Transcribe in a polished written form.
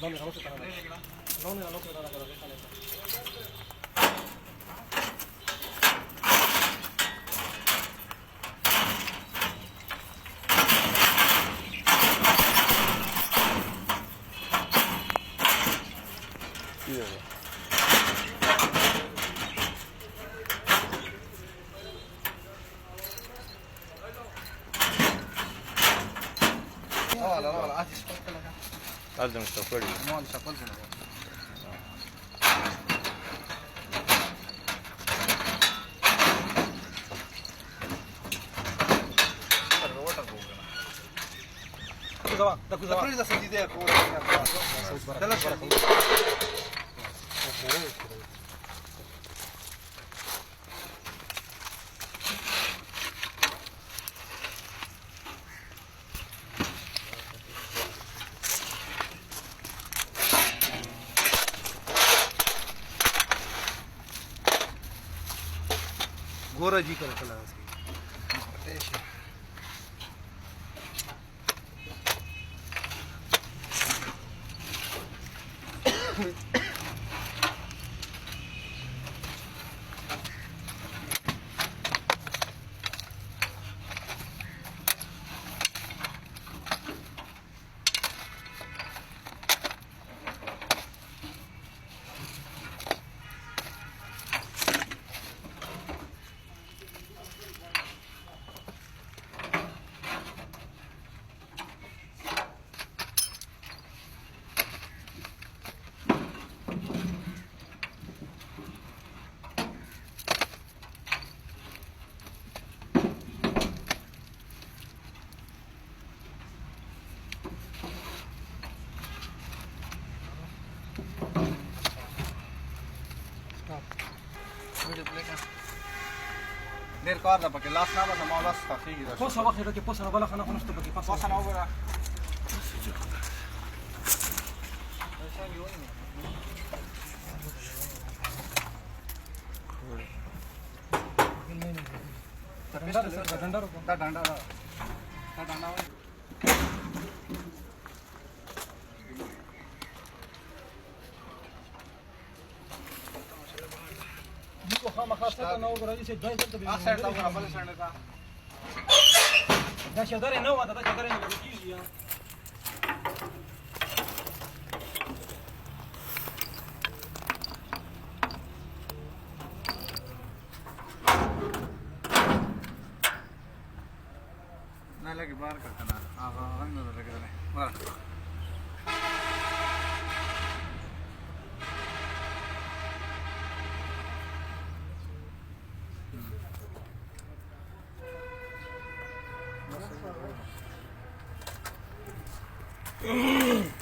mira, no se está. No, mira, no se está. لا لازم تشوفر لي ما شغال Da cosa va? presa questa idea della गोरा जी का कला ډېر کار ده پکې لاس نه به ما لاس تخېږي دا پوسه واخیره کې پوسه غلا خنه خنسته پکې پوسه نه وګوره دا ډنډه ده خاصه نو غراځي چې دای څه ا سایډ ته وګوره بل سایډ ته دا شدار نه و دا شدار نه کیږي نه لګي بار کړه هغه رنگ نه لګیدل بار Mm-hmm.